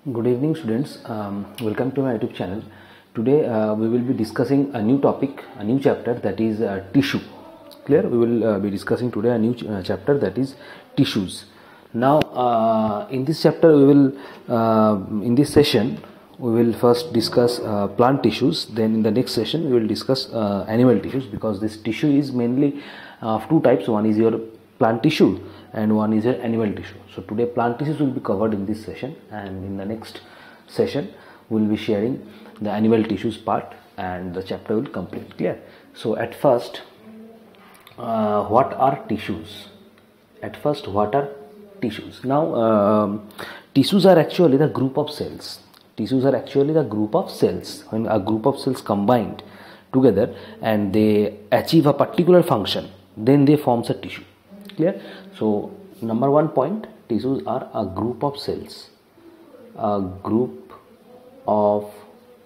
Good evening, students. Welcome to my YouTube channel. Today we will be discussing a new topic, a new chapter, that is tissue. Clear? We will be discussing today a new chapter, that is tissues. Now in this chapter in this session we will first discuss plant tissues. Then in the next session we will discuss animal tissues, because this tissue is mainly of two types. One is your plant tissue and one is your animal tissue. So today plant tissues will be covered in this session, and in the next session we will be sharing the animal tissues part, and the chapter will complete. Clear? So at first, what are tissues? What are tissues? Now tissues are actually the group of cells. Tissues are actually the group of cells. When a group of cells combined together and they achieve a particular function, then they forms a tissue. Clear? So number one point, tissues are a group of cells. A group of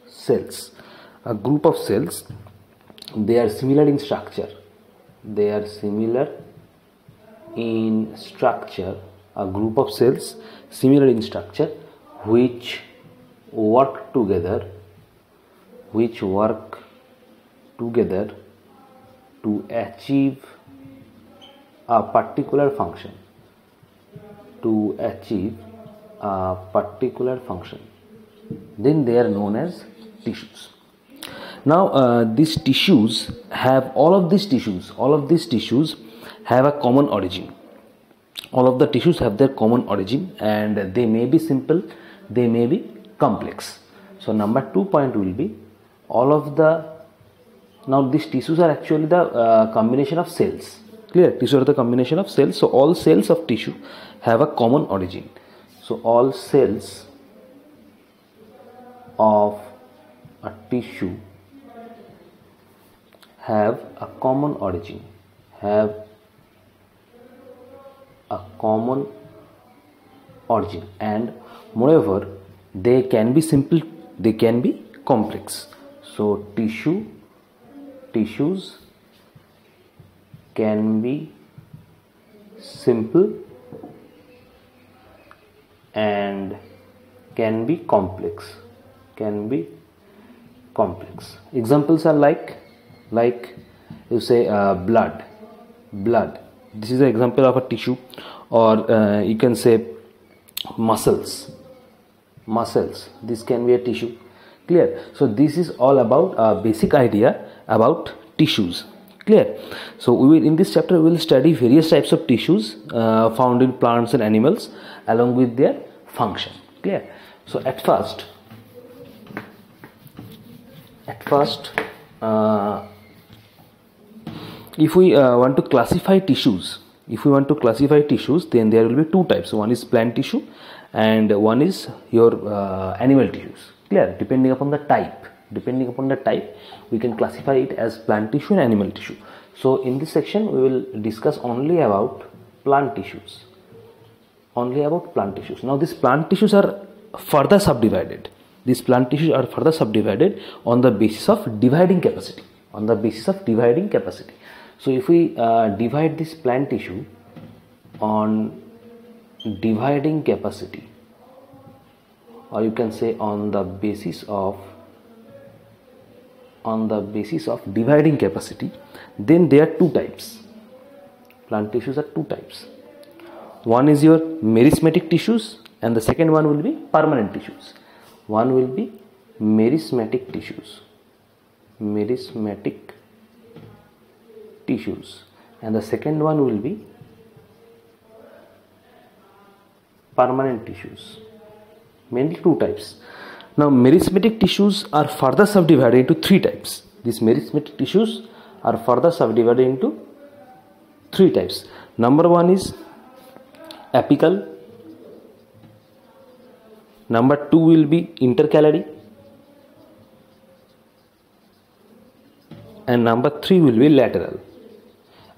cells. A group of cells. They are similar in structure. They are similar in structure. A group of cells similar in structure, which work together. To achieve a particular function. Then they are known as tissues. Now these tissues have all of these tissues have a common origin. All of the tissues have their common origin, and they may be simple, they may be complex. So number 2 point will be now these tissues are actually the combination of cells. Clear? Tissues are the combination of cells. So all cells of tissue have a common origin. So all cells of a tissue have a common origin. And moreover, they can be simple, they can be complex. So tissues can be simple and can be complex. Examples are like you say blood. This is an example of a tissue. Or you can say muscles. This can be a tissue. Clear? So this is all about a basic idea about tissues. Clear? So in this chapter we will study various types of tissues found in plants and animals, along with their function. Clear? So at first if we want to classify tissues, then there will be two types. One is plant tissue and one is your animal tissues. Clear? Depending upon the type, we can classify it as plant tissue and animal tissue. So in this section we will discuss only about plant tissues. Now these plant tissues are further subdivided. On the basis of dividing capacity. So if we divide this plant tissue on dividing capacity, or you can say on the basis of dividing capacity, then there are two types. Plant tissues are two types. One is your meristematic tissues, and the second one will be permanent tissues. One will be meristematic tissues, and the second one will be permanent tissues. Mainly two types. Now meristematic tissues are further subdivided into three types. These meristematic tissues are further subdivided into three types. Number one is apical. Number two will be intercalary, and number three will be lateral.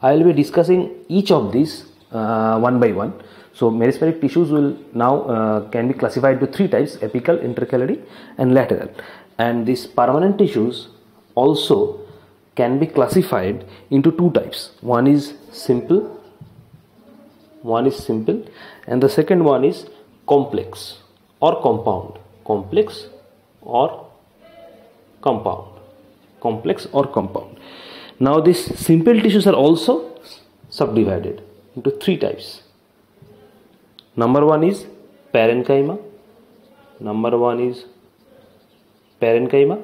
I will be discussing each of these one by one. So meristematic tissues will now can be classified into three types: apical, intercalary, and lateral. And these permanent tissues also can be classified into two types. One is simple, and the second one is complex. or compound, complex or compound, complex or compound. Now these simple tissues are also subdivided into three types. Number one is parenchyma. Number one is parenchyma.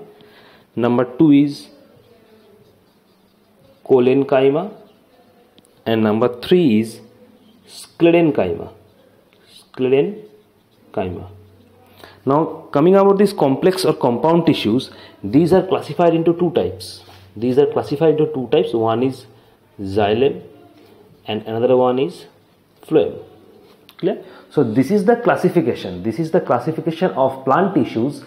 Number two is collenchyma. And number three is sclerenchyma. Sclerenchyma. Now coming about these complex or compound tissues, these are classified into two types. These are classified into two types. One is xylem and another one is phloem. Clear? So this is the classification. This is the classification of plant tissues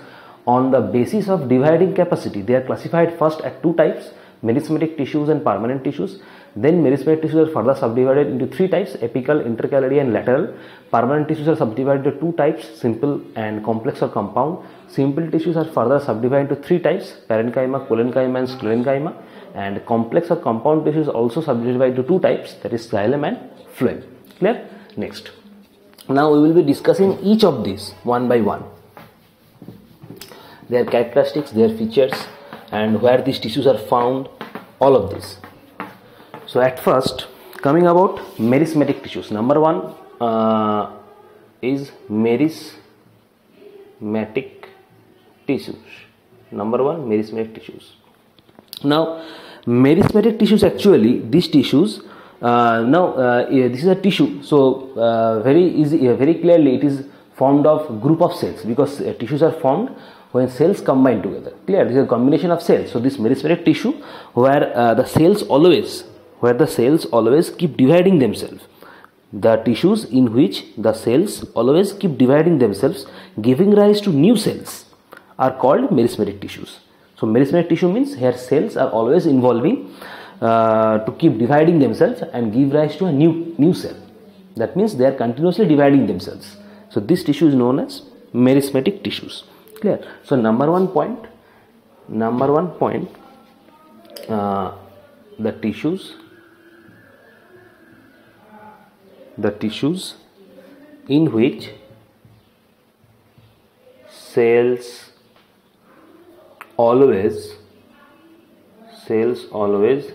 on the basis of dividing capacity. They are classified first at two types, meristematic tissues and permanent tissues. Then meristematic tissues are further subdivided into three types, apical, intercalary and lateral. Permanent tissues are subdivided into two types, simple and complex or compound. Simple tissues are further subdivided into three types, parenchyma, collenchyma and sclerenchyma. And complex or compound tissues also subdivided into two types, that is xylem and phloem. Clear? Next. Now we will be discussing each of these one by one. Their characteristics, their features, and where these tissues are found, all of this. So at first, coming about meristematic tissues. Number one is meristematic tissues. Number one, meristematic tissues. Now, meristematic tissues, actually, these tissues, this is a tissue. So very easy, very clearly, it is formed of group of cells, because tissues are formed when cells combine together. Clear? This is a combination of cells. So this meristematic tissue, where the cells always keep dividing themselves. The tissues in which the cells always keep dividing themselves, giving rise to new cells, are called meristematic tissues. So meristematic tissue means here cells are always involving to keep dividing themselves and give rise to a new cell. That means they are continuously dividing themselves. So this tissue is known as meristematic tissues. Clear? So number one point, the tissues in which cells always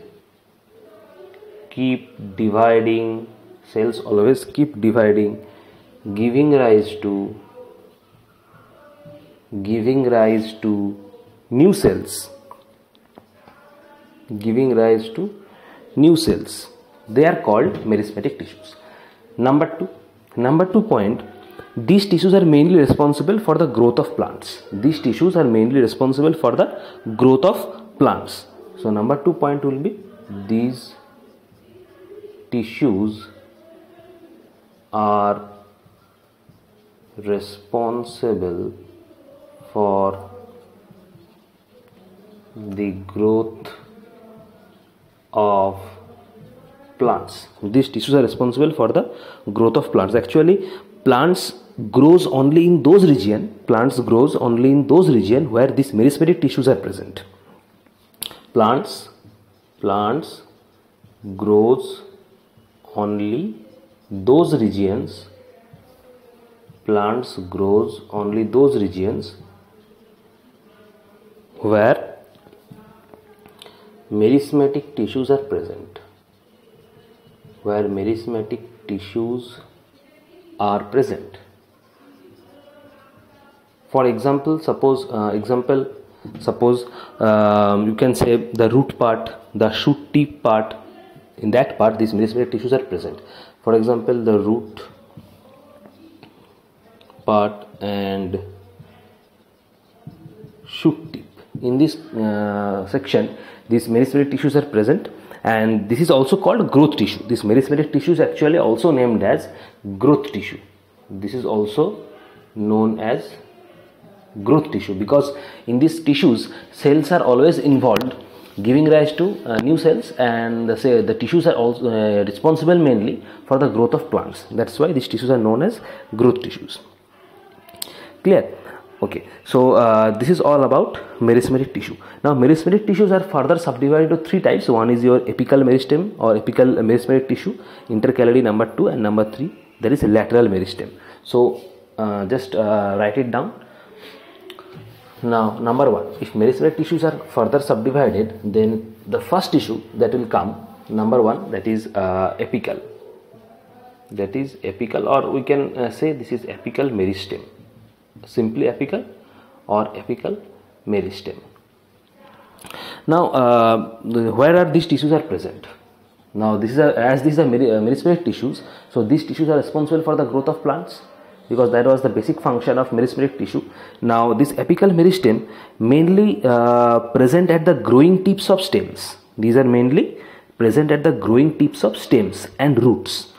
keep dividing, giving rise to new cells, they are called meristematic tissues. Number two point, these tissues are mainly responsible for the growth of plants. So number 2 point will be, these tissues are responsible for the growth of plants. These tissues are responsible for the growth of plants. Actually, plants grows only in those regions where these meristematic tissues are present. Plants grows only those regions where meristematic tissues are present. For example, suppose you can say the root part, the shoot tip part. In that part, these meristematic tissues are present. For example, the root part and shoot tip. In this section, these meristematic tissues are present, and this is also called growth tissue. This meristematic tissue is actually also named as growth tissue. This is also known as growth tissue, because in these tissues cells are always involved, giving rise to new cells, and the tissues are also responsible mainly for the growth of plants. That's why these tissues are known as growth tissues. Clear? Okay, so this is all about meristematic tissue. Now meristematic tissues are further subdivided into three types. One is your apical meristem or apical meristematic tissue, intercalary number 2, and number 3, that is lateral meristem. So just write it down. Now, number one, if meristematic tissues are further subdivided, then the first tissue that will come, number one, that is apical. That is apical, or we can say this is apical meristem. Simply apical or apical meristem. Now, where are these tissues are present? Now, these are meristematic tissues. So, these tissues are responsible for the growth of plants, because that was the basic function of meristematic tissue. Now, this apical meristem mainly present at the growing tips of stems. These are mainly present at the growing tips of stems and roots.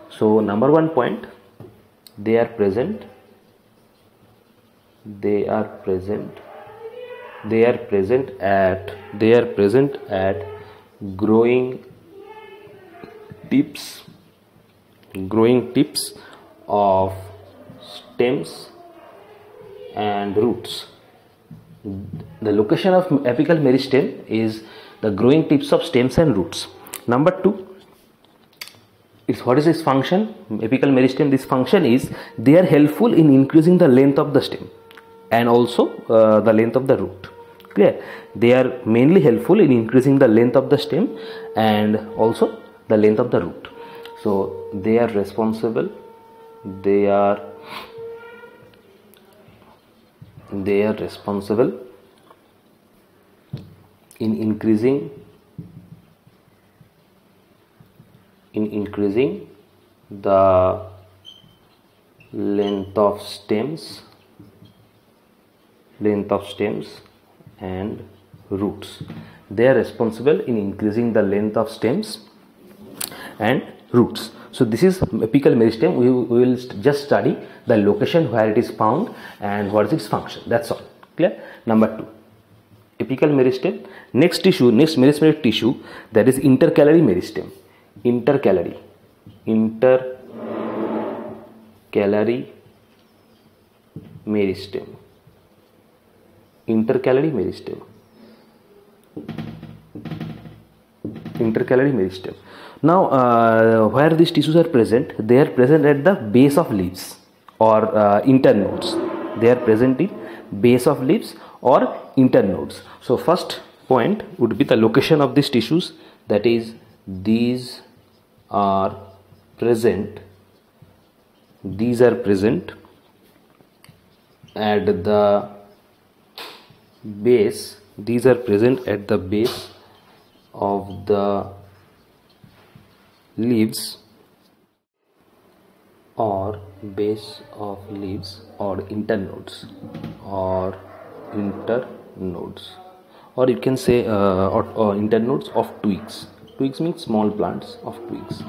So, number one point, they are present at growing tips of stems and roots. The location of apical meristem is the growing tips of stems and roots. Number two, what is its function? Apical meristem, this function is they are helpful in increasing the length of the stem and also the length of the root. Clear? They are mainly helpful in increasing the length of the stem and also the length of the root. So they are responsible in increasing the length of stems and roots. They are responsible in increasing the length of stems and roots. So this is apical meristem. We will just study the location where it is found and what is its function. That's all. Clear? Number two, apical meristem. Next meristematic tissue, that is intercalary meristem. Intercalary meristem. Intercalary meristem. Now, where these tissues are present, they are present at the base of leaves or internodes. They are present in base of leaves or internodes. So, first point would be the location of these tissues. That is, these are present at the base. These are present at the base of the leaves or internodes or you can say or internodes of twigs. Twigs means small plants of twigs.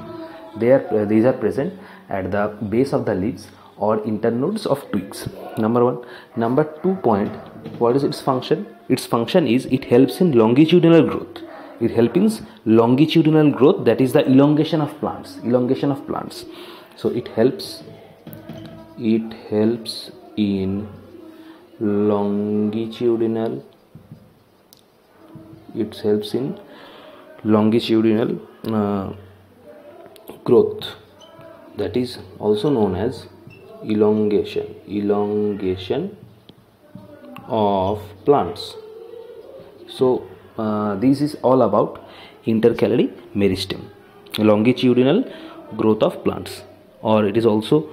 These are present at the base of the leaves or internodes of twigs. Number one. Number 2 point, what is its function? Its function is it helps in longitudinal growth. It helps in longitudinal growth, that is the elongation of plants. So it helps in longitudinal growth, that is also known as elongation of plants. So this is all about intercalary meristem, longitudinal growth of plants, or it is also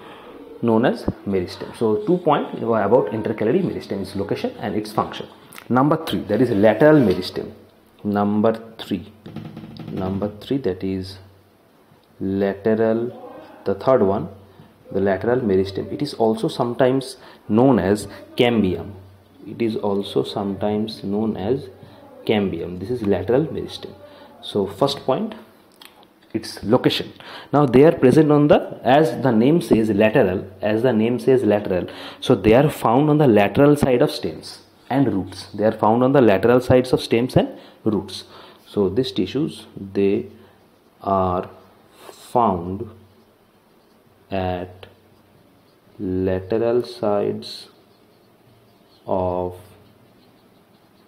known as meristem. So 2 points about intercalary meristem, its location and its function. Number 3, that is lateral meristem. Number 3, that is lateral, the third one, the lateral meristem. It is also sometimes known as cambium. This is lateral meristem. So first point, its location. Now they are present on the, as the name says lateral, so they are found on the lateral side of stems and roots. So these tissues, they are found at lateral sides of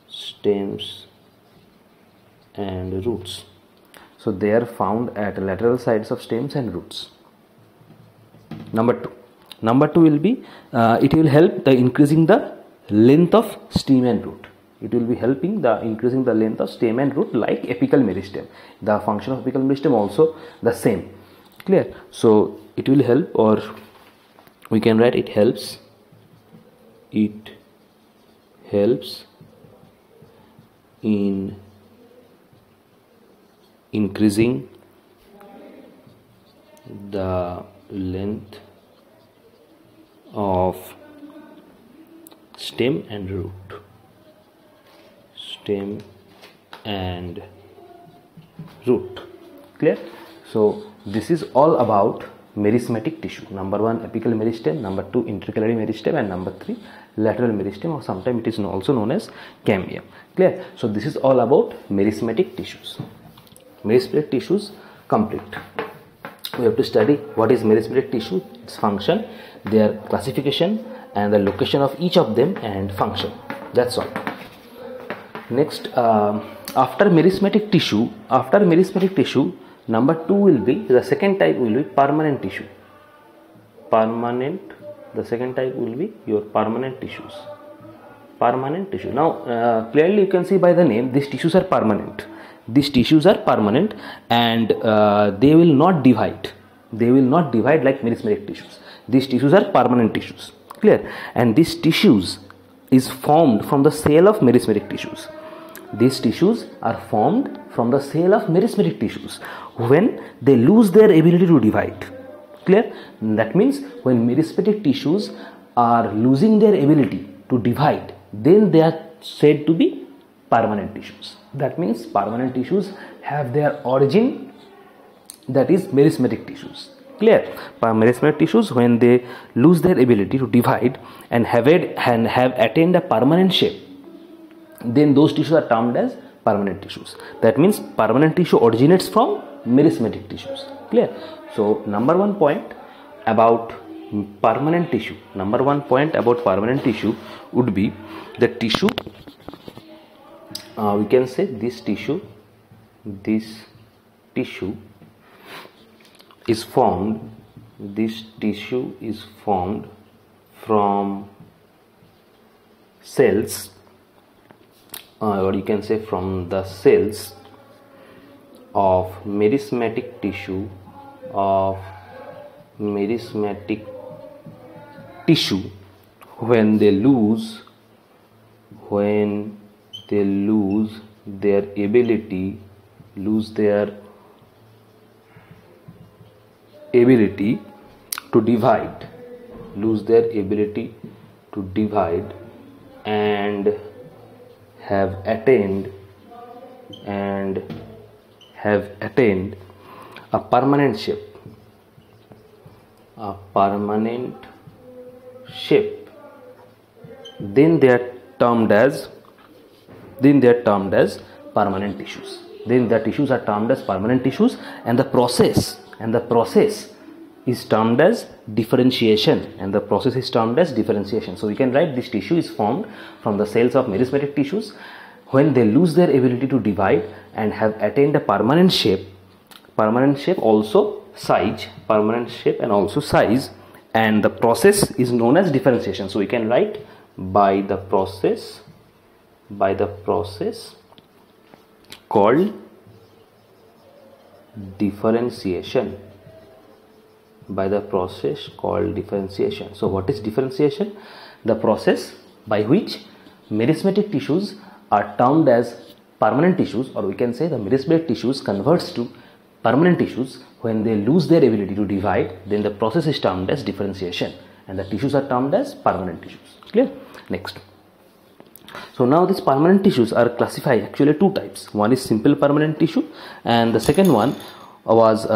stems and roots. So they are found at lateral sides of stems and roots. Number 2, Number 2 will be it will help the increasing the length of stem and root. It will be helping the increasing the length of stem and root like apical meristem. The function of apical meristem also the same. Clear? So it will help, or we can write it helps. It helps in increasing the length of stem and root. Stem and root. Clear? So this is all about meristematic tissue. Number 1 apical meristem, number 2 intercalary meristem, and number 3 lateral meristem, or sometimes it is also known as cambium. Clear? So this is all about meristematic tissues. Meristematic tissues complete. We have to study what is meristematic tissue, its function, their classification, and the location of each of them and function. That's all. Next, after meristematic tissue, number 2 will be, the second type will be permanent tissue. The second type will be your permanent tissues. Permanent tissue. Now, clearly you can see by the name, these tissues are permanent. These tissues are permanent, and they will not divide. They will not divide like meristematic tissues. These tissues are permanent tissues. Clear? And these tissues is formed from the cell of meristematic tissues. These tissues are formed from the cell of meristematic tissues when they lose their ability to divide. Clear? That means when meristematic tissues are losing their ability to divide, then they are said to be permanent tissues. That means permanent tissues have their origin, that is meristematic tissues. Clear? Meristematic tissues, when they lose their ability to divide and have attained a permanent shape, then those tissues are termed as permanent tissues. That means permanent tissue originates from meristematic tissues. Clear? So number 1 point about permanent tissue. Number 1 point about permanent tissue would be the tissue. We can say this tissue is formed. This tissue is formed from cells, or you can say from the cells of meristematic tissue, when they lose their ability to divide, and have attained a permanent shape, then they are termed as permanent tissues. Then the tissues are termed as permanent tissues, and the process is termed as differentiation. So we can write this tissue is formed from the cells of meristematic tissues when they lose their ability to divide and have attained a permanent shape and also size, and the process is known as differentiation. So we can write by the process called differentiation. So what is differentiation? The process by which meristematic tissues are termed as permanent tissues, or we can say the meristematic tissues converts to permanent tissues when they lose their ability to divide. Then the process is termed as differentiation, and the tissues are termed as permanent tissues. Clear? Next. So now these permanent tissues are classified actually 2 types. One is simple permanent tissue, and the second one was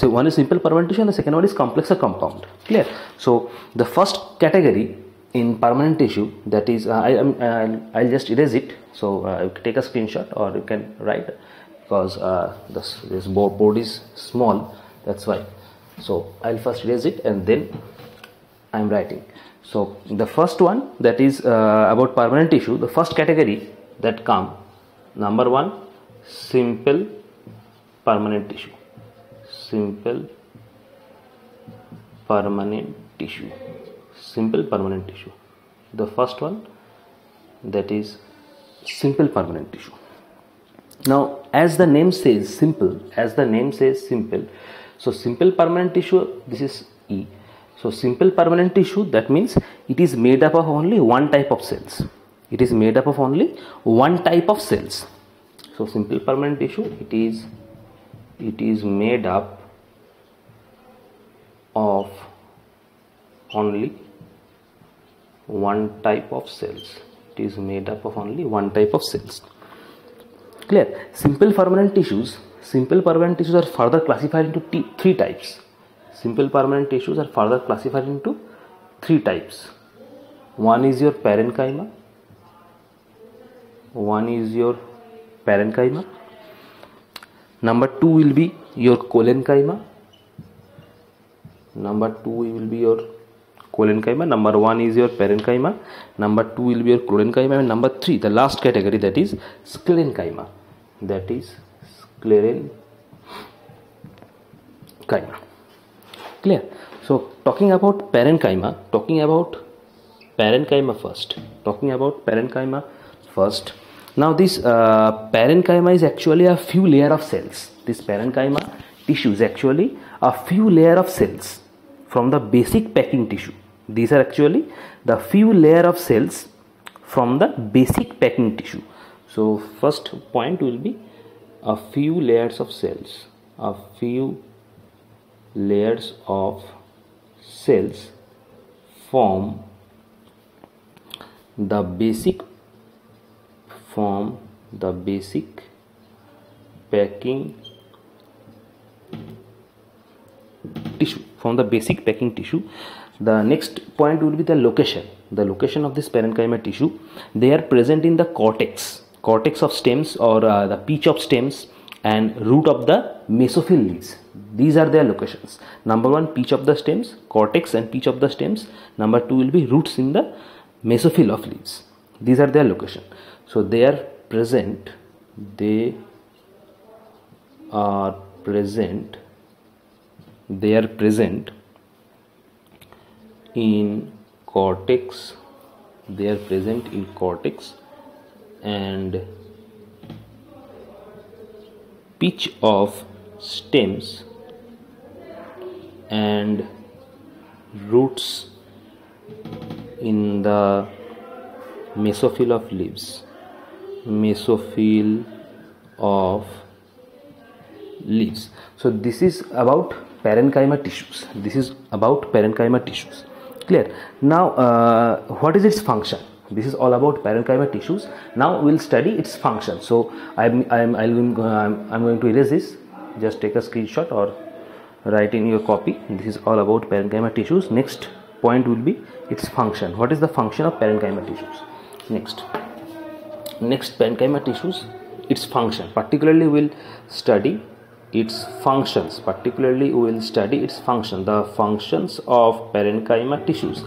one is simple permanent tissue, and the second one is complex or compound. Clear? So the first category in permanent tissue, that is I'll just erase it. So you can take a screenshot, or you can write, because this board is small, that's why. So I'll first erase it and then I'm writing. So the first one, that is about permanent tissue, the first category that come, number 1, simple permanent tissue. tissue, simple permanent tissue. The first one, that is simple permanent tissue. Now, as the name says simple, so simple permanent tissue, this is E. So simple permanent tissue, that means it is made up of only one type of cells. It is made up of only one type of cells. So simple permanent tissue, it is made up of only one type of cells. It is made up of only one type of cells. Clear? Simple permanent tissues are further classified into three types. Simple permanent tissues are further classified into three types. One is your parenchyma. Number two will be your collenchyma. Number one is your parenchyma. Number two will be your collenchyma. And number three, the last category, that is sclerenchyma. Clear? So talking about parenchyma first. Now this parenchyma is actually a few layer of cells. This parenchyma tissue is actually a few layer of cells from the basic packing tissue. These are actually the few layer of cells from the basic packing tissue. So first point will be a few layers of cells. A few layers of cells form the basic packing tissue. The next point will be the location of this parenchyma tissue. They are present in the cortex of stems, or the pitch of stems, and root of the mesophyll leaves. These are their locations. Number one, pitch of the stems, cortex and pitch of the stems. Number two will be roots in the mesophyll of leaves. These are their location. So they are present in cortex. And pitch of stems and roots in the mesophyll of leaves. So this is about parenchyma tissues. Clear? Now what is its function? This is all about parenchyma tissues. Now we'll study its function. So I'm going to erase this. Just take a screenshot or write in your copy. This is all about parenchyma tissues. Next point will be its function. What is the function of parenchyma tissues? Next parenchyma tissues, its function. Particularly we'll study its functions. The functions of parenchyma tissues.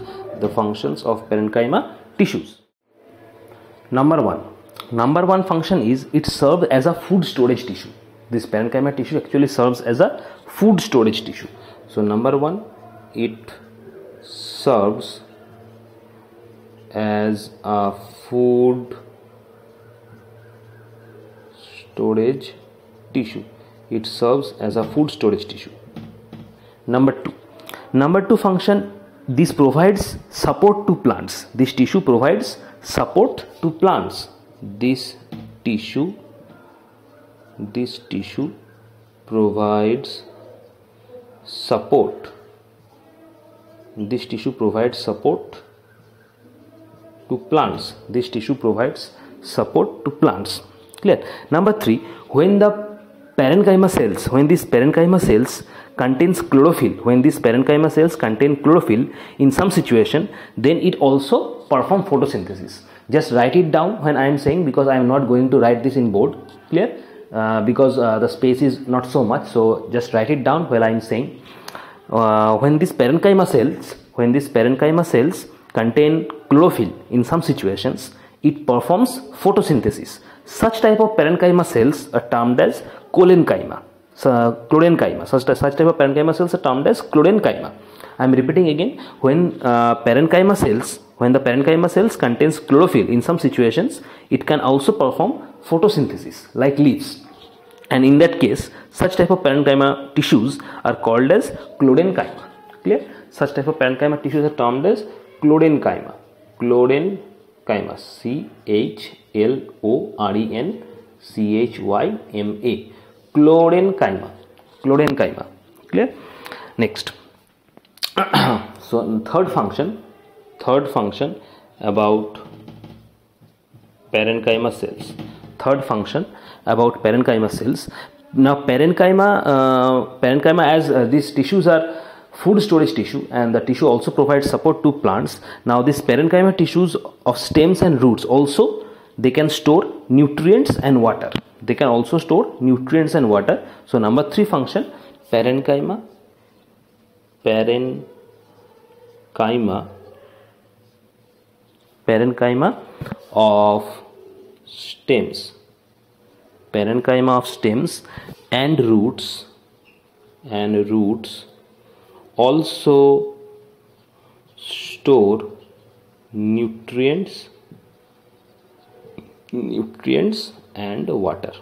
Number one function is it serves as a food storage tissue. This parenchyma tissue actually serves as a food storage tissue. So number one, it serves as a food storage tissue. Number two function, this provides support to plants. This tissue provides support to plants. This tissue provides support. To plants. Clear? Number three, when these parenchyma cells contain chlorophyll in some situation, then it also perform photosynthesis. Just write it down when I am saying, because I am not going to write this in board. Clear? Because the space is not so much, so just write it down while I am saying. When these parenchyma cells contain chlorophyll in some situations, it performs photosynthesis. Such type of parenchyma cells are termed as chlorenchyma. Such type of parenchyma cells are termed as chlorenchyma. I am repeating again, when the parenchyma cells contains chlorophyll, in some situations it can also perform photosynthesis like leaves, and in that case such type of parenchyma tissues are called as clorenchyma. Clear? Such type of parenchyma tissues are termed as clorenchyma. Clorenchyma, CHLORENCHYMA, clorenchyma. Clear? Next. So third function about parenchyma cells. Now parenchyma, as these tissues are food storage tissue, and the tissue also provides support to plants. Now these parenchyma tissues of stems and roots also, they can store nutrients and water. So number 3 function, parenchyma of stems and roots also store nutrients and water.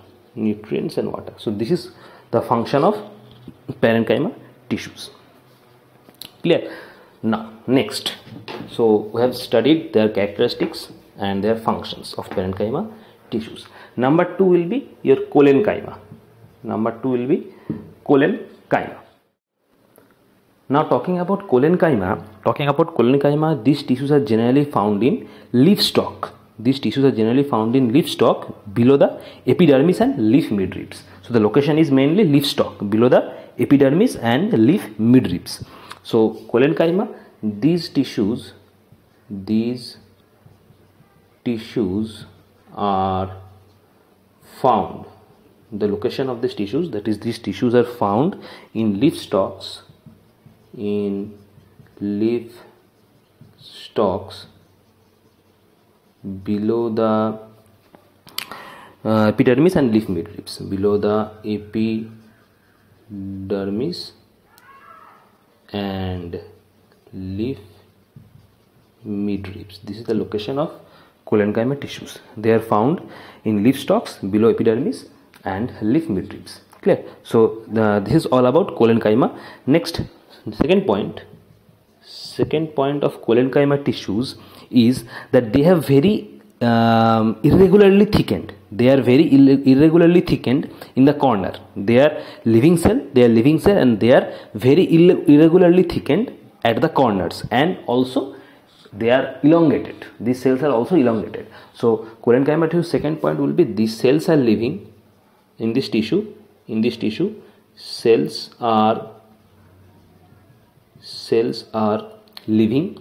So this is the function of parenchyma tissues. Clear? Now next, so we have studied their characteristics and their functions of parenchyma tissues. Number 2 will be your collenchyma. Now talking about collenchyma, these tissues are generally found in leaf stalk. Below the epidermis and leaf midribs. So the location is mainly leaf stalk below the epidermis and leaf midribs. So collenchyma, these tissues are found, the location of these tissues, that is these tissues are found in leaf stalks below the epidermis and leaf midribs. This is the location of collenchyma tissues. They are found in leaf stalks below epidermis and leaf midribs. Clear? So this is all about collenchyma. Next, second point of collenchyma tissues is that they have very irregularly thickened. They are very irregularly thickened in the corner. They are living cell, and they are very irregularly thickened at the corners, and also they are elongated. These cells are also elongated. So collenchyma tissue, second point will be, these cells are living in this tissue. Cells are living.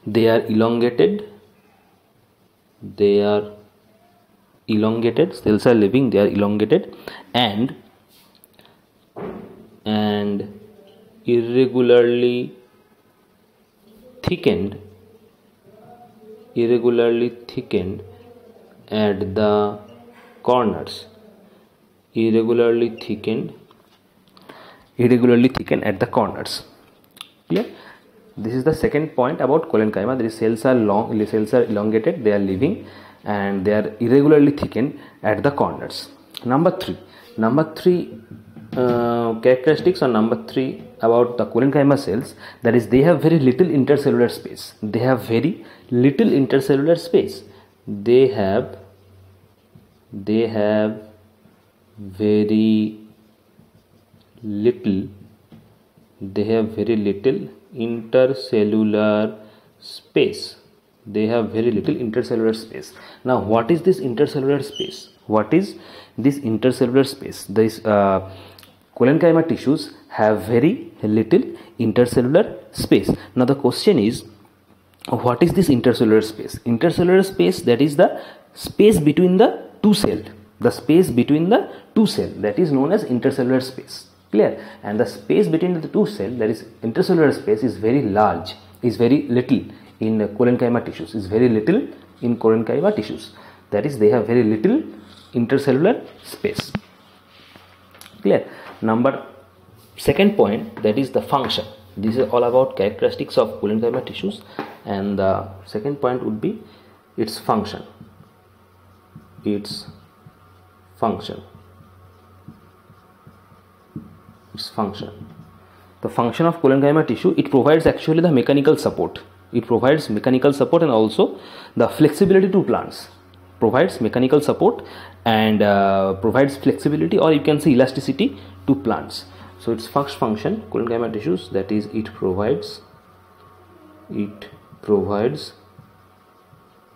They are elongated. Cells are living. They are elongated and irregularly thickened at the corners. Clear? This is the second point about collenchyma. The cells are elongated, they are living, and they are irregularly thickened at the corners. Number 3 characteristics on number 3 about the collenchyma cells, that is they have very little intercellular space. They have very little intercellular space. They have very little intercellular space. Now what is this intercellular space? This collenchyma tissues have very little intercellular space. Now the question is, what is this intercellular space? Intercellular space, that is the space between the two cells. That is known as intercellular space. Clear? And the space between the two cells, that is intercellular space, is very large, is very little in collenchyma tissues. That is, they have very little intercellular space. Clear? Second point, that is the function. This is all about characteristics of parenchyma tissues, and the second point would be its function. Its function. The function of parenchyma tissue, it provides actually the mechanical support. It provides mechanical support and also the flexibility to plants. Provides mechanical support and provides flexibility, or you can say elasticity, to plants. So its first function, parenchyma tissues, that is it provides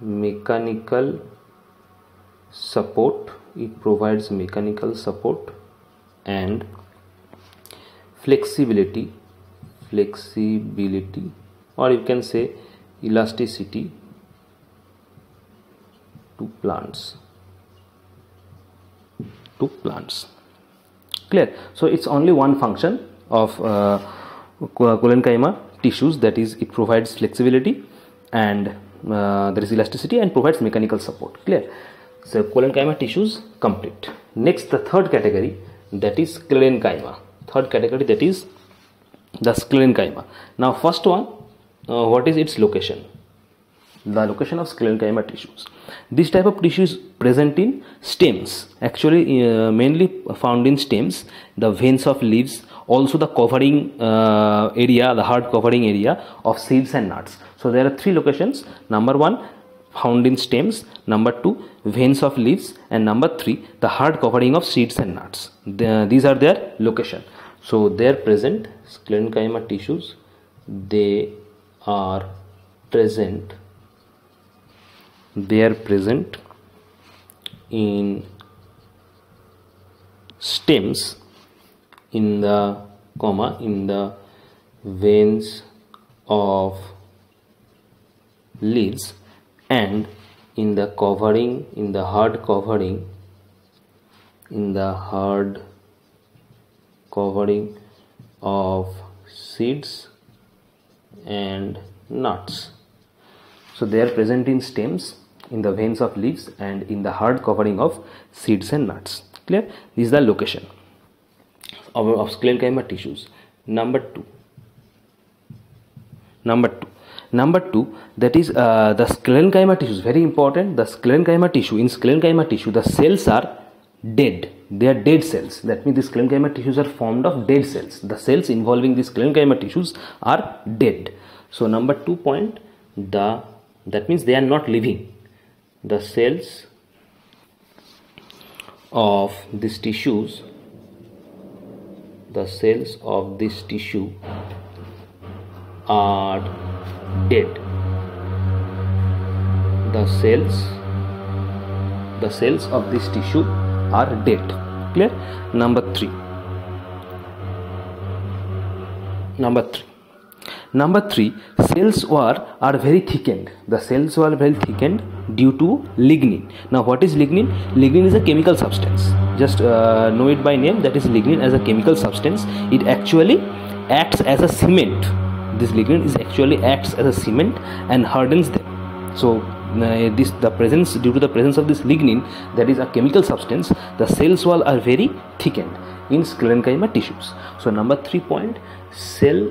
mechanical support. It provides mechanical support and flexibility, or you can say elasticity to plants. Clear? So it's only one function of parenchyma tissues, that is it provides flexibility and there is elasticity and provides mechanical support. Clear? So parenchyma tissues complete. Next, the third category, that is sclerenchyma. Third category, that is the sclerenchyma. Now first one, what is its location? The location of sclerenchyma tissues. This type of tissue is present in stems, actually mainly found in stems, the veins of leaves, also the covering area, the hard covering area of seeds and nuts. So there are three locations. Number one, found in stems. Number two, veins of leaves. And number three, the hard covering of seeds and nuts. These are their location. So they are present, sclerenchyma tissues, they are present in stems, in the veins of leaves, and in the hard covering of seeds and nuts. So they are present in stems, in the veins of leaves, and in the hard covering of seeds and nuts. Clear? This is the location of sclerenchyma tissues. Number two, that is the sclerenchyma tissues. Very important. The sclerenchyma tissue, in sclerenchyma tissue, the cells are dead. They are dead cells. That means the sclerenchyma tissues are formed of dead cells. The cells involving the sclerenchyma tissues are dead. So number 2 point, that means they are not living. The cells of these tissues, are dead. The cells of this tissue are dead. Clear? Number 3, cells are very thickened. The cells were very thickened due to lignin. Now what is lignin? Lignin is a chemical substance. Just know it by name, that is lignin as a chemical substance. It actually acts as a cement. This lignin acts as a cement and hardens them. So due to the presence of this lignin, that is a chemical substance, the cells wall are very thickened in sclerenchyma tissues. So number 3 point, cell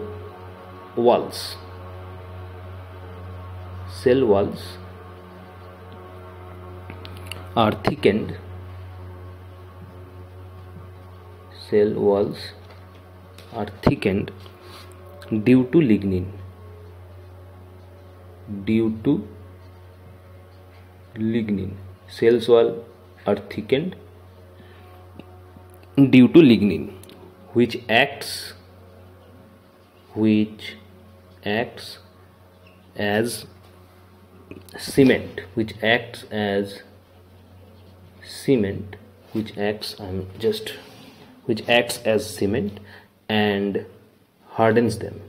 walls are thickened. Cell walls are thickened due to lignin. Cells wall are thickened due to lignin, which acts as cement, which acts as cement and hardens them.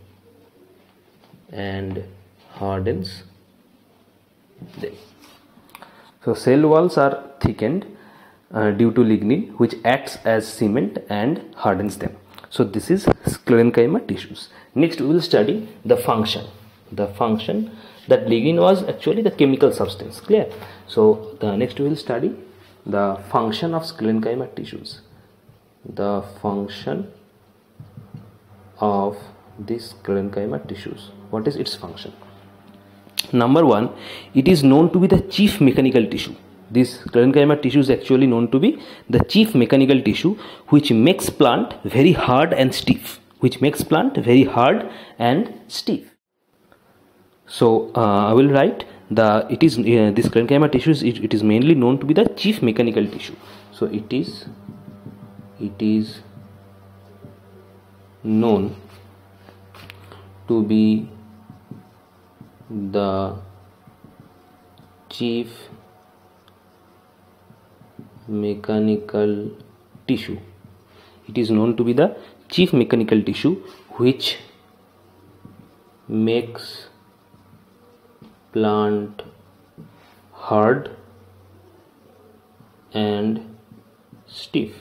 So cell walls are thickened due to lignin, which acts as cement and hardens them. So this is sclerenchyma tissues. Next we will study the function. That lignin was actually the chemical substance. Clear? So the next we will study the function of sclerenchyma tissues. The function of these sclerenchyma tissues. What is its function? Number one, it is known to be the chief mechanical tissue. This sclerenchyma tissue is actually known to be the chief mechanical tissue which makes plant very hard and stiff. So I will write this sclerenchyma tissue it is mainly known to be the chief mechanical tissue. So it is known to be the chief mechanical tissue. It is known to be the chief mechanical tissue which makes plant hard and stiff.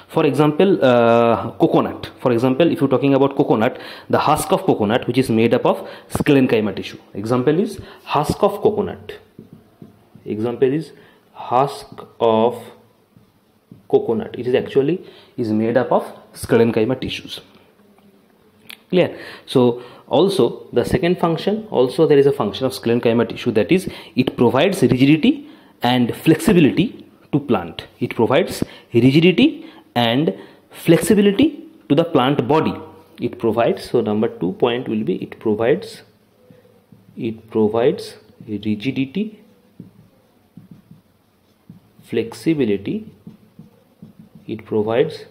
For example, coconut. For example, if you're talking about coconut, the husk of coconut, which is made up of sclerenchyma tissue. Example is husk of coconut. It is made up of sclerenchyma tissues. Clear? So also the second function, also there is a function of sclerenchyma tissue, that is it provides rigidity and flexibility to plant. It provides rigidity and flexibility to the plant body. It provides, so number 2 point will be it provides rigidity, flexibility. It provides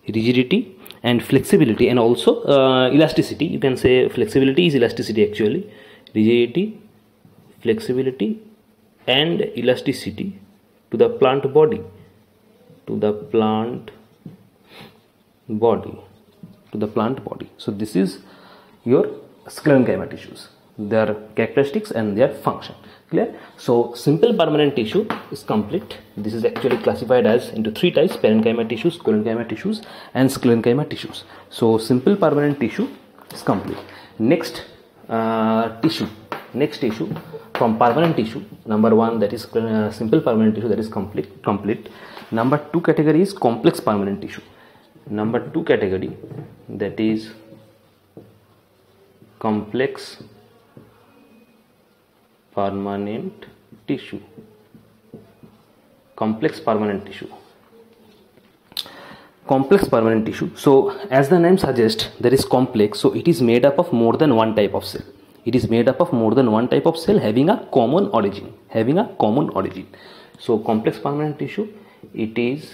rigidity and flexibility, and also elasticity. You can say flexibility is elasticity actually. Rigidity, flexibility and elasticity to the plant body, So this is your sclerenchyma tissues, their characteristics and their function. Clear? So simple permanent tissue is complete. This is actually classified as into 3 types: parenchyma tissues, collenchyma tissues and sclerenchyma tissues. So simple permanent tissue is complete. Next tissue from permanent tissue, number 1, that is simple permanent tissue, that is complete. Number 2 category is complex permanent tissue. That is complex permanent tissue. Complex permanent tissue. So as the name suggests, there is complex, so it is made up of more than one type of cell. Having a common origin. So complex permanent tissue, it is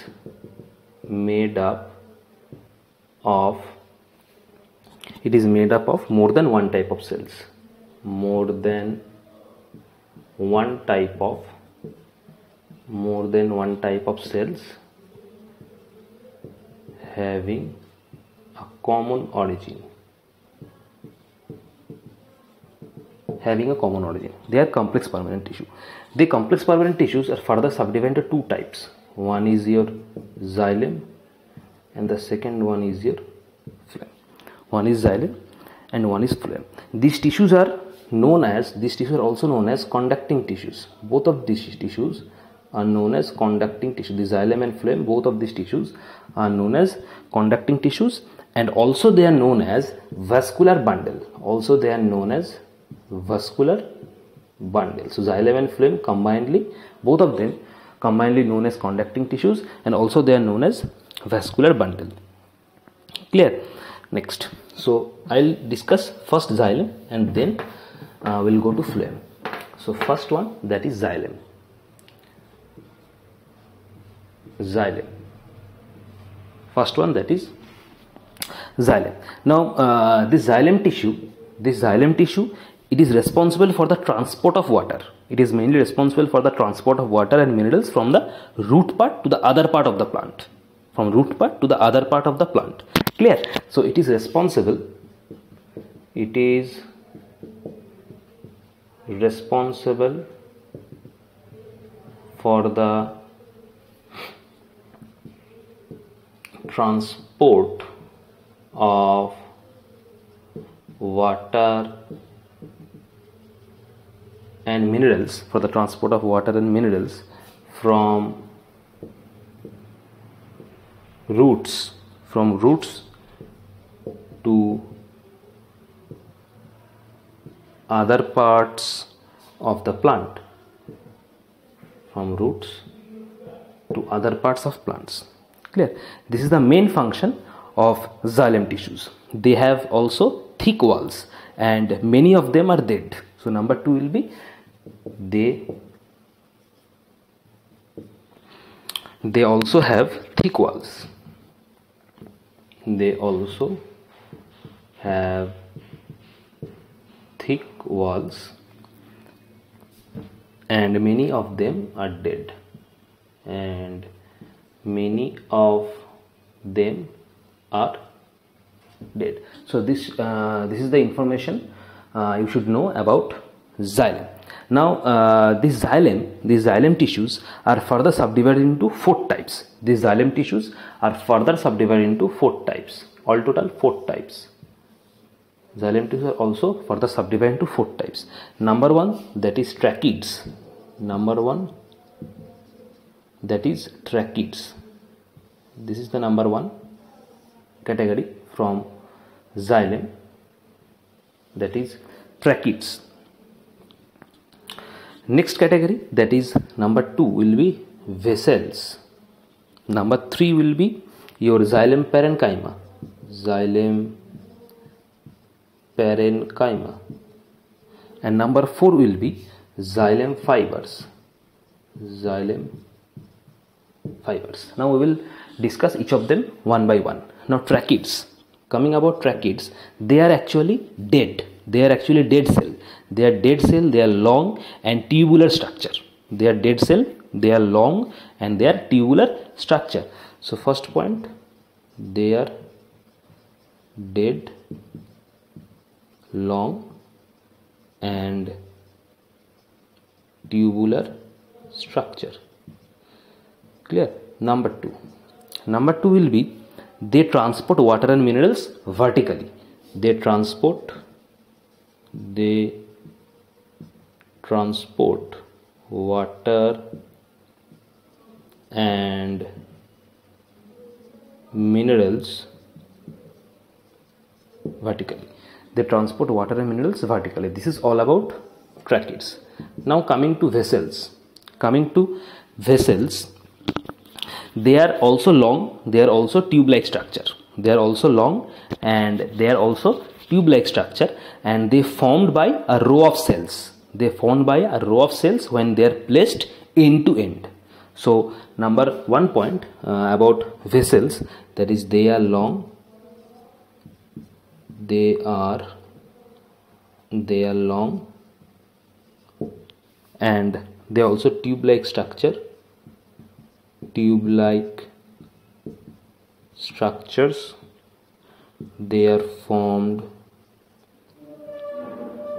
made up of more than one type of cells. One type of cells having a common origin. They are complex permanent tissue. The complex permanent tissues are further subdivided into 2 types. One is your xylem and the second one is your phloem. These tissues are also known as conducting tissues. Both of these tissues are known as conducting tissues. The xylem and phloem, both of these tissues are known as conducting tissues, and also they are known as vascular bundle. So xylem and phloem combinedly, both of them combinedly known as conducting tissues, and also they are known as vascular bundle. Clear? Next, so I'll discuss first xylem and then we'll go to phloem. So first one, that is xylem. First one, that is xylem. Now this xylem tissue, it is responsible for the transport of water. It is mainly responsible for the transport of water and minerals from the root part to the other part of the plant. Clear? So it is responsible for the transport of water and minerals, from from roots to other parts of the plant, from roots to other parts of plants. Clear? This is the main function of xylem tissues. They have also thick walls and many of them are dead. So number 2 will be they also have thick walls. They also have thick walls and many of them are dead. And many of them are dead. So this is the information you should know about xylem. Now these xylem tissues are further subdivided into 4 types. These xylem tissues are further subdivided into 4 types. All total 4 types. Xylem tissues are also further subdivided into 4 types. Number 1, that is tracheids. Number 1, that is tracheids. This is the number 1 category from xylem, that is tracheids. Next category, that is number 2, will be vessels. Number 3 will be your xylem parenchyma. Xylem parenchyma. And number 4 will be xylem fibers. Xylem fibers. Now we will discuss each of them one by one. Now tracheids. Coming about tracheids, they are actually dead. They are actually dead cell. They are dead cell. They are long and tubular structure. They are dead cell. They are long and they are tubular structure. So first point, they are dead, long and tubular structure. Clear? Number 2. Number 2 will be they transport water and minerals vertically. They transport water and minerals vertically. They transport water and minerals vertically. This is all about tracheids. Now coming to vessels. They are also long. They are also tube-like structure. They are also long and they are also tube-like structure, and they formed by a row of cells. They formed by a row of cells when they are placed end to end. So number 1 point about vessels, that is they are long. They are long and they are also tube-like structure. Tube-like structures. They are formed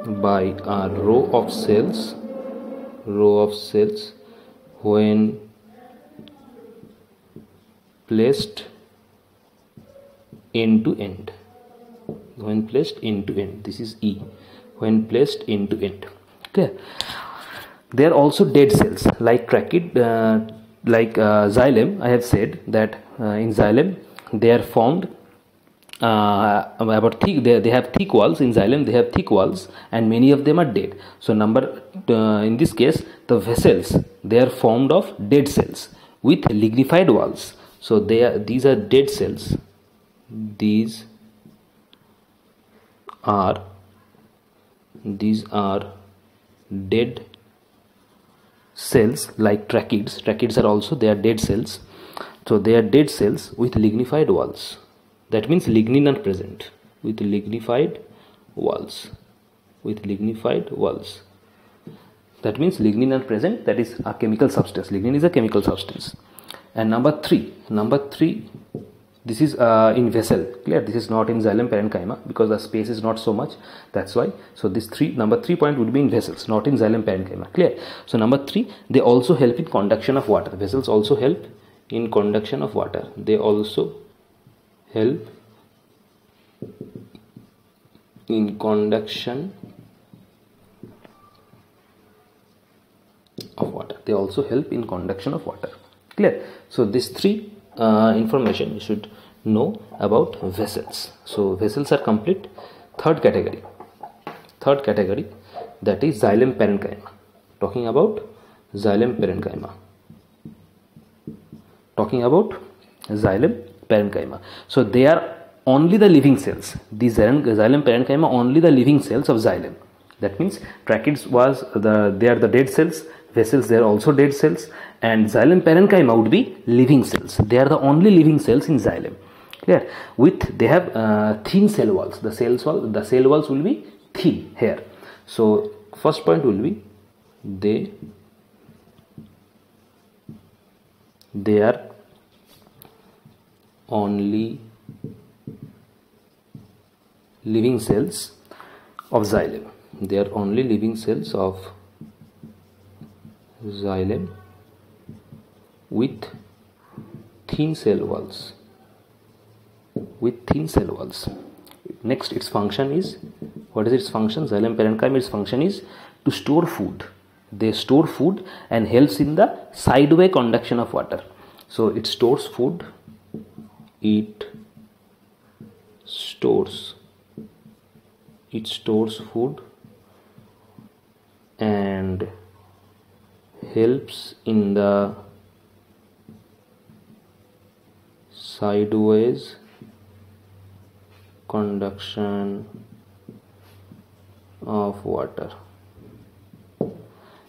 by a row of cells when placed end to end. When placed end to end, this is E. When placed end to end. Clear? They are also dead cells like tracheid. Xylem, I have said that in xylem they are formed they have thick walls. In xylem they have thick walls and many of them are dead. So in this case the vessels, they are formed of dead cells with lignified walls. So these are dead cells. These are dead cells like tracheids. Tracheids are also, they are dead cells. So they are dead cells with lignified walls. That means lignin are present with lignified walls. That means lignin are present. That is a chemical substance. Lignin is a chemical substance. And number 3, this is in vessel. Clear? This is not in xylem parenchyma because the space is not so much. That's why. So this number 3 point would be in vessels, not in xylem parenchyma. Clear? So number 3, they also help in conduction of water. Vessels also help in conduction of water. They also help in conduction of water. They also help in conduction of water. Clear? So these 3 information you should know about vessels. So vessels are complete. Third category, that is xylem parenchyma. Talking about xylem parenchyma. So they are only the living cells. These xylem parenchyma only the living cells of xylem. That means tracheids was they are the dead cells, vessels they are also dead cells, and xylem parenchyma would be living cells. They are the only living cells in xylem. Clear? They have thin cell walls. The cell walls will be thin here. So first point will be they are only living cells of xylem. They are only living cells of xylem with thin cell walls. Next, its function is, what is its function? Xylem parenchyma, its function is to store food. They store food and helps in the sideway conduction of water. So it stores food. It stores food and helps in the sideways conduction of water.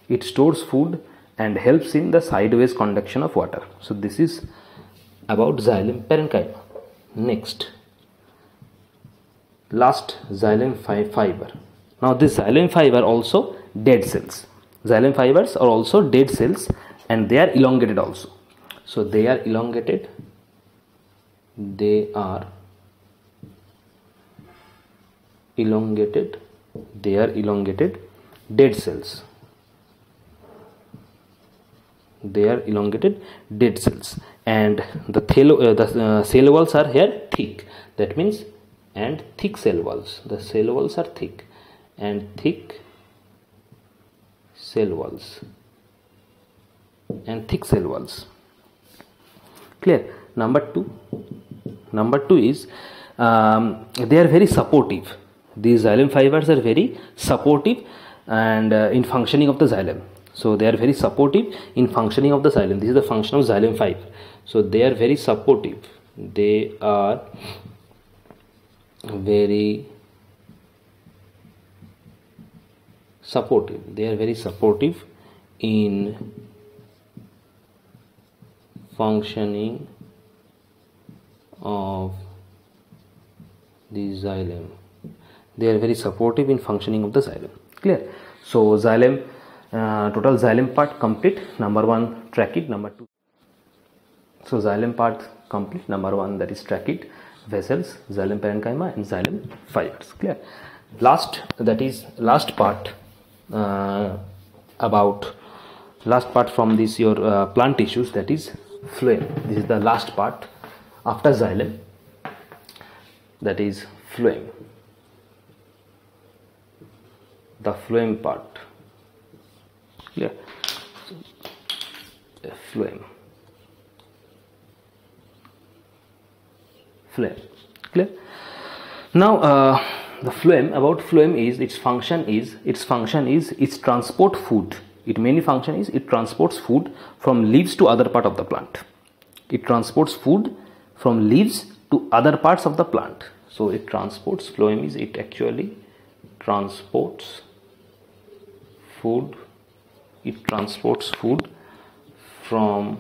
It stores food and helps in the sideways conduction of water. So this is about xylem parenchyma. Next, last, xylem fiber. Now this xylem fiber also dead cells. Xylem fibers are also dead cells and they are elongated also. So they are elongated. They are elongated dead cells. And the cell walls are here thick. That means, and thick cell walls. The cell walls are thick and thick cell walls. Clear? Number two is they are very supportive. These xylem fibers are very supportive and in functioning of the xylem. So they are very supportive in functioning of the xylem. This is the function of xylem fiber. So they are very supportive. They are very supportive. In functioning of the xylem. They are very supportive in functioning of the xylem. Clear? So xylem, total xylem part complete. Number one, trachea. Number two. So xylem part complete. Number one, that is trachea, vessels, xylem parenchyma, and xylem fibers. Clear? Last part from this your plant tissues, that is phloem. This is the last part after xylem, that is phloem. The phloem part. Clear? Phloem. Clear? Now the phloem, about phloem is its function is it transport food. Its main function is it transports food from leaves to other part of the plant. It transports food from leaves to other parts of the plant. So it transports, phloem is, it actually transports food. It transports food from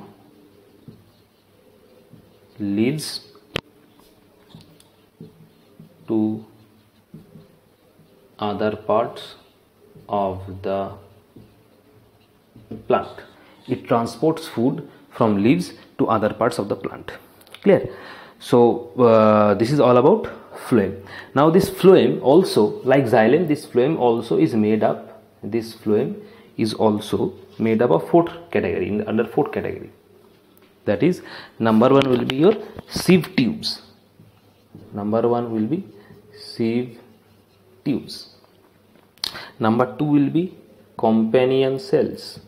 leaves to other parts of the plant. It transports food from leaves to other parts of the plant. Clear? So this is all about phloem. Now this phloem also, like xylem, this phloem also is made up. This phloem is also made up of fourth category, under fourth category. That is, number one will be your sieve tubes. Number two will be companion cells.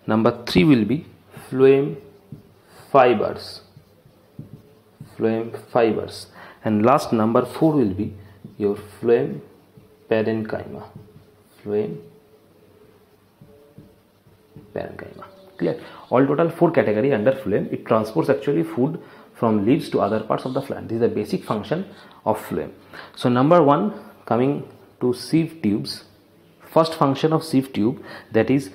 Number three will be phloem fibers, phloem fibers. And last, number 4 will be your phloem parenchyma, phloem parenchyma. Clear? All total 4 category under phloem. It transports actually food from leaves to other parts of the plant. This is the basic function of phloem. So number 1, coming to sieve tubes. First function of sieve tube, that is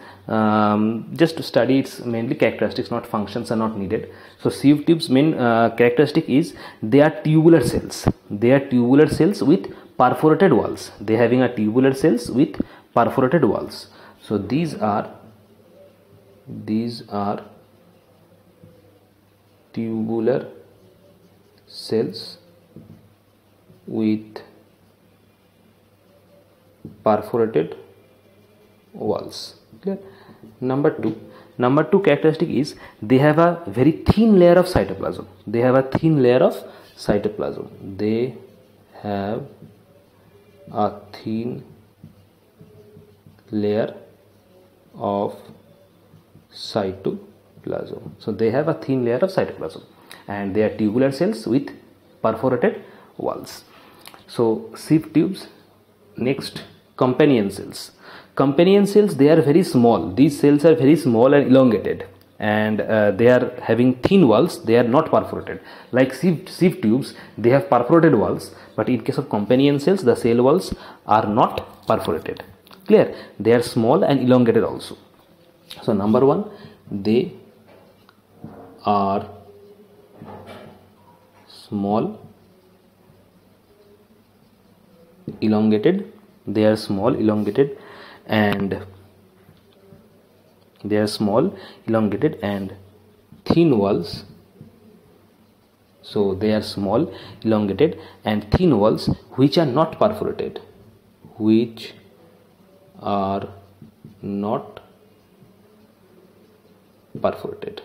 just to study its mainly characteristics, not functions are not needed. So sieve tubes main characteristic is they are tubular cells. They are tubular cells with perforated walls. They having a tubular cells with perforated walls. So these are tubular cells with perforated walls. Clear? Number 2 characteristic is they have a very thin layer of cytoplasm. They have a thin layer of cytoplasm. They have a thin layer of cytoplasm. So they have a thin layer of cytoplasm, and they are tubular cells with perforated walls. So sieve tubes. Next, companion cells. Companion cells, they are very small. These cells are very small and elongated, and they are having thin walls. They are not perforated. Like sieve tubes, they have perforated walls, but in case of companion cells, the cell walls are not perforated. Clear? They are small and elongated also. So number 1, they are small, elongated. They are small, elongated, and thin walls. So they are small, elongated, and thin walls which are not perforated. Which are not perforated.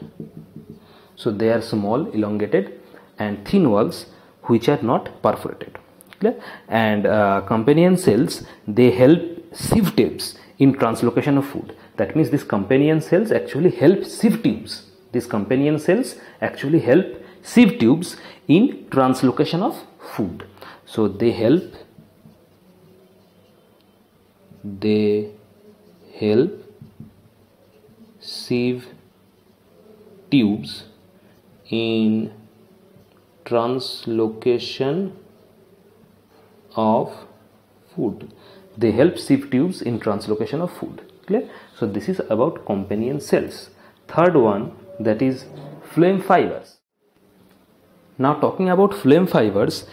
So they are small, elongated, and thin walls which are not perforated. Clear? And companion cells, they help sieve tubes in translocation of food. That means these companion cells actually help sieve tubes. These companion cells actually help sieve tubes in translocation of food. So they help sieve tubes in translocation of food. They help sieve tubes in translocation of food. Clear? So this is about companion cells. Third one, that is phloem fibers. Now talking about phloem fibers,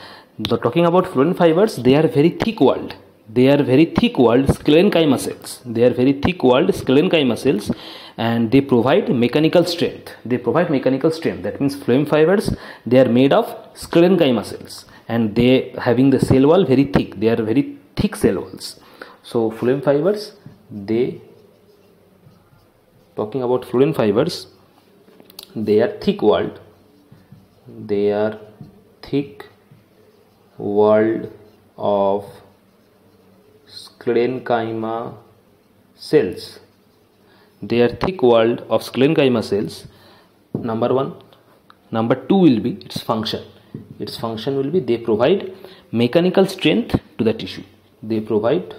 they are very thick walled. They are very thick walled sclerenchyma cells. They are very thick walled sclerenchyma cells, and they provide mechanical strength. That means phloem fibers, they are made of sclerenchyma cells, and they having the cell wall very thick. They are very thick cell walls. So phloem fibers, talking about phloem fibers, they are thick walled. They are thick walled of sclerenchyma cells. They are thick walled of sclerenchyma cells. Number 1. Number 2 will be its function. Its function will be they provide mechanical strength to the tissue. They provide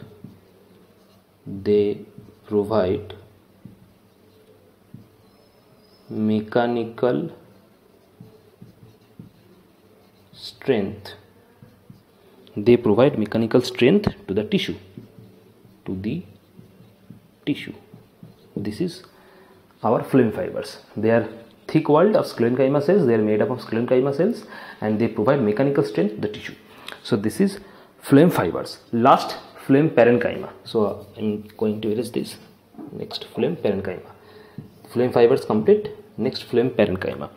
mechanical strength. They provide mechanical strength to the tissue. This is our phloem fibers. They are thick walled of sclerenchyma cells. They are made up of sclerenchyma cells, and they provide mechanical strength to the tissue. So this is phloem fibers. Last, phloem parenchyma. So I am going to erase this. Next, phloem parenchyma. Phloem fibers complete. Next, phloem parenchyma.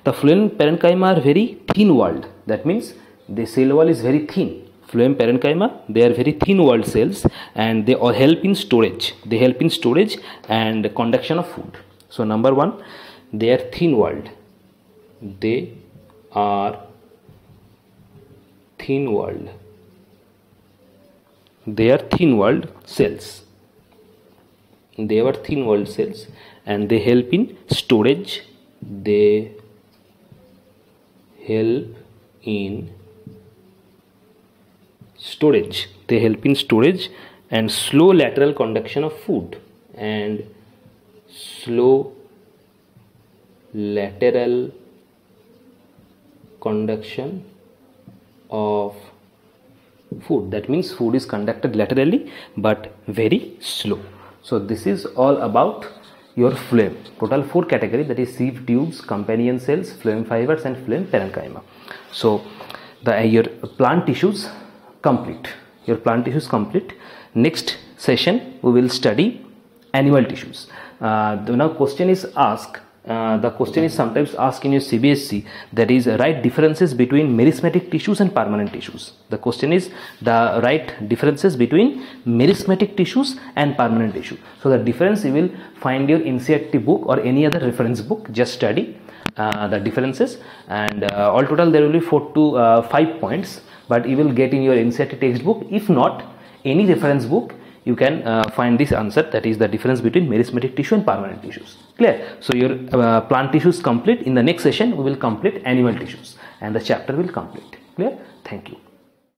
The phloem parenchyma are very thin walled. That means the cell wall is very thin. Phloem parenchyma, they are very thin walled cells, and they all help in storage. They help in storage and conduction of food. So number 1, they are thin walled. They are thin walled. They are thin walled cells. They are thin walled cells, and they help in storage. They help in storage. They help in storage and slow lateral conduction of food and slow lateral conduction of food. That means food is conducted laterally but very slow. So this is all about your phloem. Total 4 category, that is sieve tubes, companion cells, phloem fibers and phloem parenchyma. So your plant tissues complete. Your plant tissues complete. Next session we will study animal tissues. Now question is asked. The question is sometimes asked in your CBSE, that is write differences between meristematic tissues and permanent tissues. The question is the write differences between meristematic tissues and permanent tissue. So the difference you will find your NCERT book or any other reference book. Just study the differences, and all total there will be 4 to 5 points, but you will get in your NCERT textbook. If not, any reference book, you can find this answer, that is the difference between meristematic tissue and permanent tissues. Clear? So your plant tissues complete. In the next session we will complete animal tissues and the chapter will complete. Clear? Thank you.